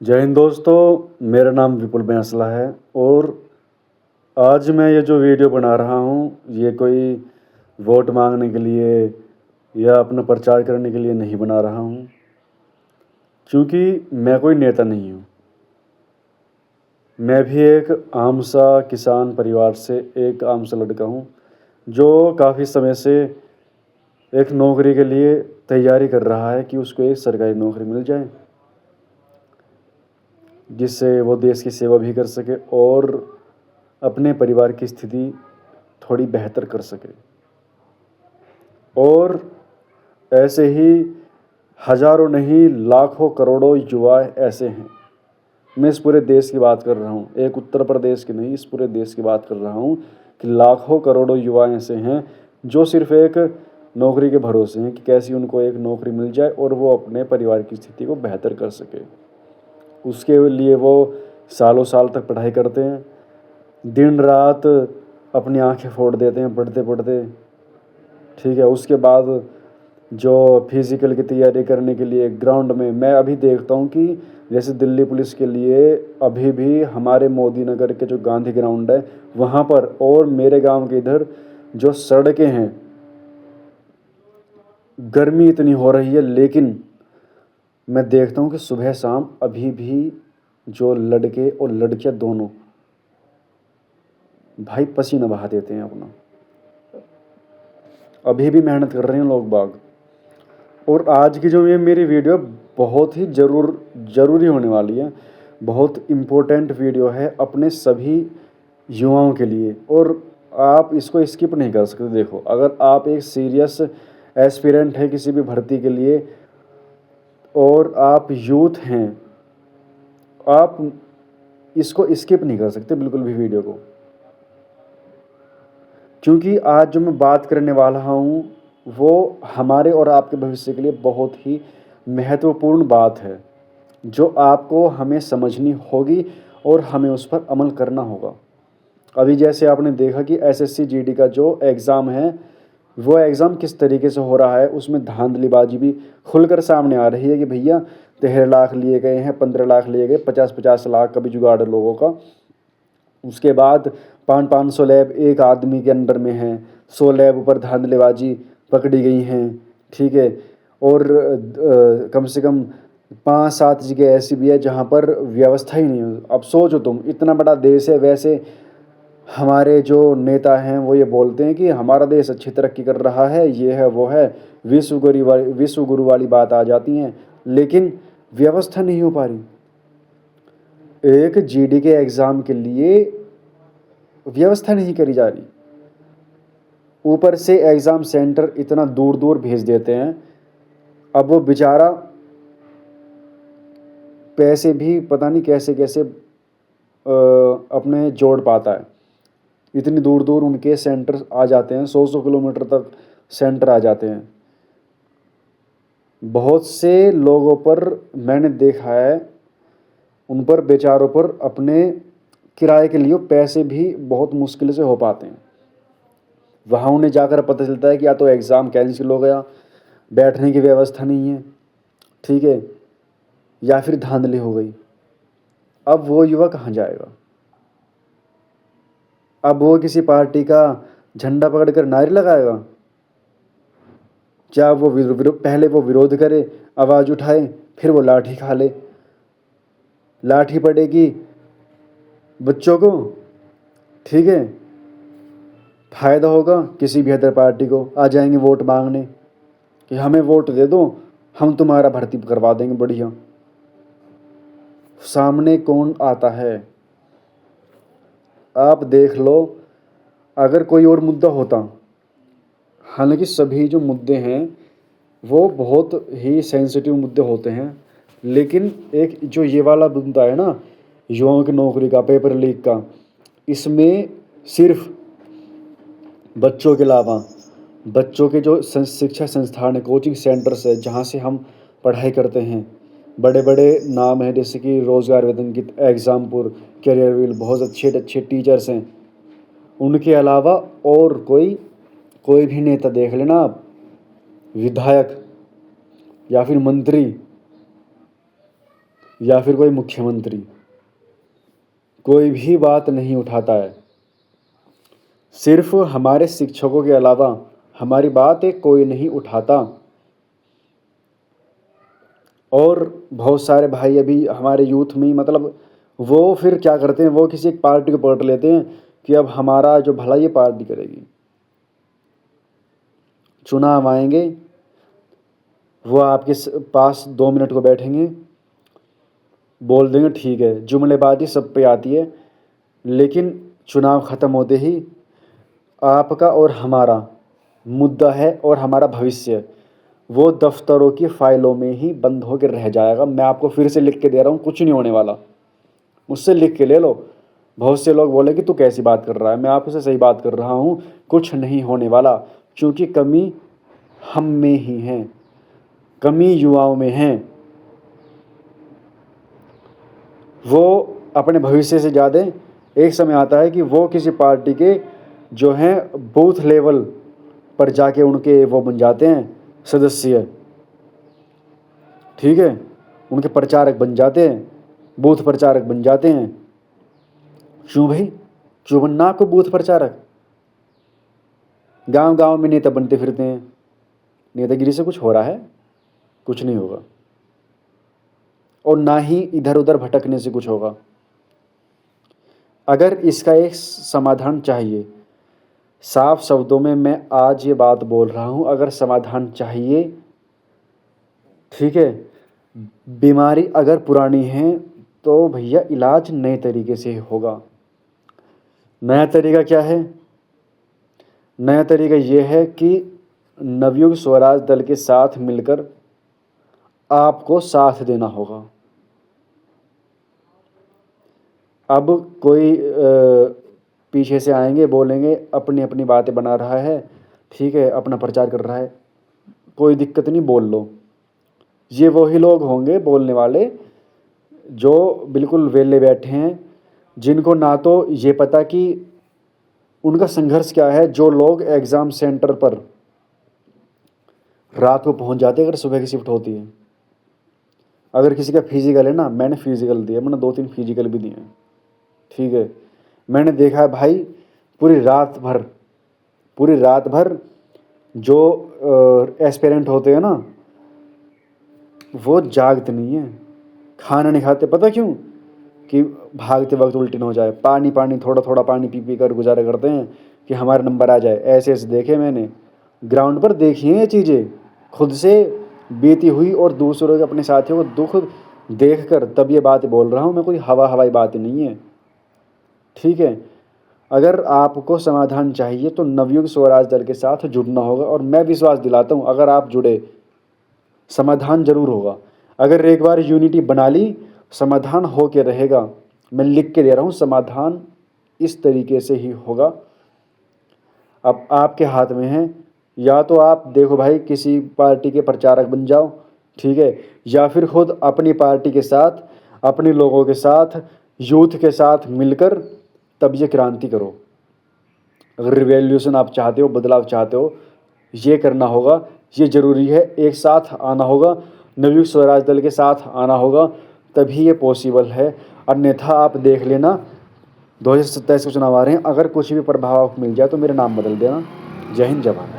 जय हिंद दोस्तों, मेरा नाम विपुल बैंसला है और आज मैं ये जो वीडियो बना रहा हूँ ये कोई वोट मांगने के लिए या अपना प्रचार करने के लिए नहीं बना रहा हूँ, क्योंकि मैं कोई नेता नहीं हूँ। मैं भी एक आम सा किसान परिवार से एक आम सा लड़का हूँ जो काफ़ी समय से एक नौकरी के लिए तैयारी कर रहा है कि उसको एक सरकारी नौकरी मिल जाए जिससे वो देश की सेवा भी कर सके और अपने परिवार की स्थिति थोड़ी बेहतर कर सके। और ऐसे ही हजारों नहीं लाखों करोड़ों युवा ऐसे हैं। मैं इस पूरे देश की बात कर रहा हूँ, एक उत्तर प्रदेश की नहीं, इस पूरे देश की बात कर रहा हूँ कि लाखों करोड़ों युवा ऐसे हैं जो सिर्फ एक नौकरी के भरोसे हैं कि कैसी उनको एक नौकरी मिल जाए और वो अपने परिवार की स्थिति को बेहतर कर सके। उसके लिए वो सालों साल तक पढ़ाई करते हैं, दिन रात अपनी आंखें फोड़ देते हैं पढ़ते पढ़ते, ठीक है। उसके बाद जो फिज़िकल की तैयारी करने के लिए ग्राउंड में मैं अभी देखता हूँ कि जैसे दिल्ली पुलिस के लिए अभी भी हमारे मोदी नगर के जो गांधी ग्राउंड है वहाँ पर और मेरे गांव के इधर जो सड़कें हैं, गर्मी इतनी हो रही है लेकिन मैं देखता हूँ कि सुबह शाम अभी भी जो लड़के और लड़कियां दोनों भाई पसीना बहा देते हैं अपना, अभी भी मेहनत कर रहे हैं लोग बाग। और आज की जो ये मेरी वीडियो बहुत ही ज़रूरी होने वाली है, बहुत इम्पोर्टेंट वीडियो है अपने सभी युवाओं के लिए और आप इसको स्किप नहीं कर सकते। देखो, अगर आप एक सीरियस एस्पिरेंट है किसी भी भर्ती के लिए और आप यूथ हैं, आप इसको स्किप नहीं कर सकते बिल्कुल भी वीडियो को, क्योंकि आज जो मैं बात करने वाला हूँ वो हमारे और आपके भविष्य के लिए बहुत ही महत्वपूर्ण बात है जो आपको हमें समझनी होगी और हमें उस पर अमल करना होगा। अभी जैसे आपने देखा कि एसएससी जीडी का जो एग्ज़ाम है वो एग्ज़ाम किस तरीके से हो रहा है, उसमें धांधलीबाजी भी खुलकर सामने आ रही है कि भैया 13 लाख लिए गए हैं, 15 लाख लिए गए, 50-50 लाख का भी जुगाड़ लोगों का। उसके बाद 500 लैब एक आदमी के अंडर में हैं, 100 लैब पर धांधलीबाजी पकड़ी गई हैं, ठीक है। और कम से कम 5-7 जगह ऐसी भी है जहाँ पर व्यवस्था ही नहीं है। अब सोचो तुम, इतना बड़ा देश है, वैसे हमारे जो नेता हैं वो ये बोलते हैं कि हमारा देश अच्छी तरक्की कर रहा है, ये है वो है, विश्व गुरु वाली बात आ जाती है, लेकिन व्यवस्था नहीं हो पा रही। एक जीडी के एग्ज़ाम के लिए व्यवस्था नहीं करी जा रही, ऊपर से एग्ज़ाम सेंटर इतना दूर दूर भेज देते हैं। अब वो बेचारा पैसे भी पता नहीं कैसे कैसे अपने जोड़ पाता है, इतनी दूर दूर उनके सेंटर आ जाते हैं, 100 किलोमीटर तक सेंटर आ जाते हैं। बहुत से लोगों पर मैंने देखा है, उन पर बेचारों पर अपने किराए के लिए पैसे भी बहुत मुश्किल से हो पाते हैं। वहाँ उन्हें जाकर पता चलता है कि या तो एग्ज़ाम कैंसिल हो गया, बैठने की व्यवस्था नहीं है, ठीक है, या फिर धांधली हो गई। अब वो युवा कहाँ जाएगा? अब वो किसी पार्टी का झंडा पकड़कर नारे लगाएगा? क्या वो पहले वो विरोध करे, आवाज़ उठाए, फिर वो लाठी खा ले? लाठी पड़ेगी बच्चों को, ठीक है, फायदा होगा किसी भी अदर पार्टी को, आ जाएंगे वोट मांगने कि हमें वोट दे दो, हम तुम्हारा भर्ती करवा देंगे बढ़िया। सामने कौन आता है? आप देख लो, अगर कोई और मुद्दा होता, हालांकि सभी जो मुद्दे हैं वो बहुत ही सेंसिटिव मुद्दे होते हैं, लेकिन एक जो ये वाला मुद्दा है ना, युवाओं की नौकरी का, पेपर लीक का, इसमें सिर्फ बच्चों के अलावा बच्चों के जो शिक्षा संस्थान है, कोचिंग सेंटर्स है, जहाँ से हम पढ़ाई करते हैं, बड़े बड़े नाम हैं जैसे कि रोज़गार वेतन एग्ज़ामपुर, कैरियर व्हील, बहुत अच्छे अच्छे टीचर्स हैं। उनके अलावा और कोई भी नेता देख लेना आप, विधायक या फिर मंत्री या फिर कोई मुख्यमंत्री कोई भी बात नहीं उठाता है। सिर्फ हमारे शिक्षकों के अलावा हमारी बात कोई नहीं उठाता। और बहुत सारे भाई अभी हमारे यूथ में मतलब वो फिर क्या करते हैं, वो किसी एक पार्टी को पकड़ लेते हैं कि अब हमारा जो भला ये पार्टी करेगी। चुनाव आएंगे, वो आपके पास 2 मिनट को बैठेंगे, बोल देंगे ठीक है, जुमलेबाजी सब पे आती है, लेकिन चुनाव ख़त्म होते ही आपका और हमारा मुद्दा है और हमारा भविष्य वो दफ्तरों की फाइलों में ही बंद होकर रह जाएगा। मैं आपको फिर से लिख के दे रहा हूँ, कुछ नहीं होने वाला, मुझसे लिख के ले लो। बहुत से लोग बोले कि तू कैसी बात कर रहा है, मैं आपसे सही बात कर रहा हूँ, कुछ नहीं होने वाला, क्योंकि कमी हम में ही है, कमी युवाओं में है। वो अपने भविष्य से ज़्यादा एक समय आता है कि वो किसी पार्टी के जो हैं बूथ लेवल पर जाके उनके वो बन जाते हैं सदस्य, ठीक है, उनके प्रचारक बन जाते हैं, बूथ प्रचारक बन जाते हैं। क्यों भाई, क्यों बनना आपको बूथ प्रचारक? गांव गांव में नेता बनते फिरते हैं, नेतागिरी से कुछ हो रहा है? कुछ नहीं होगा, और ना ही इधर उधर भटकने से कुछ होगा। अगर इसका एक समाधान चाहिए, साफ शब्दों में मैं आज ये बात बोल रहा हूँ, अगर समाधान चाहिए, ठीक है, बीमारी अगर पुरानी है तो भैया इलाज नए तरीके से होगा। नया तरीका क्या है? नया तरीका ये है कि नवयुग स्वराज दल के साथ मिलकर आपको साथ देना होगा। अब कोई पीछे से आएंगे, बोलेंगे अपनी अपनी बातें बना रहा है, ठीक है, अपना प्रचार कर रहा है, कोई दिक्कत नहीं, बोल लो। ये वही लोग होंगे बोलने वाले जो बिल्कुल वेले बैठे हैं, जिनको ना तो ये पता कि उनका संघर्ष क्या है। जो लोग एग्ज़ाम सेंटर पर रात को पहुंच जाते हैं, अगर सुबह की शिफ्ट होती है, अगर किसी का फिजिकल है ना, मैंने फिजिकल दिया, मैंने 2-3 फिजिकल भी दिए हैं, ठीक है, मैंने देखा है भाई पूरी रात भर जो एस्पिरेंट होते हैं ना, वो जागते नहीं है, खाना नहीं खाते। पता क्यों? कि भागते वक्त उल्टी न हो जाए, पानी थोड़ा थोड़ा पानी पी पी कर गुजारा करते हैं कि हमारा नंबर आ जाए। ऐसे ऐसे देखे मैंने, ग्राउंड पर देखी हैं ये चीज़ें, खुद से बीती हुई, और दूसरों के अपने साथियों को दुख देख कर तब ये बात बोल रहा हूँ मैं, कोई हवाई बात नहीं है, ठीक है। अगर आपको समाधान चाहिए तो नवयुग स्वराज दल के साथ जुड़ना होगा, और मैं विश्वास दिलाता हूँ अगर आप जुड़े समाधान जरूर होगा। अगर एक बार यूनिटी बना ली, समाधान हो के रहेगा। मैं लिख के दे रहा हूँ, समाधान इस तरीके से ही होगा। अब आपके हाथ में है, या तो आप देखो भाई किसी पार्टी के प्रचारक बन जाओ, ठीक है, या फिर खुद अपनी पार्टी के साथ, अपने लोगों के साथ, यूथ के साथ मिलकर तब ये क्रांति करो। अगर रिवॉल्यूशन आप चाहते हो, बदलाव चाहते हो, ये करना होगा, ये ज़रूरी है, एक साथ आना होगा, नवयुग स्वराज दल के साथ आना होगा, तभी ये पॉसिबल है। अन्यथा आप देख लेना 2027 के चुनाव आ रहे हैं, अगर कुछ भी प्रभाव मिल जाए तो मेरा नाम बदल देना। जय हिंद, जय भारत।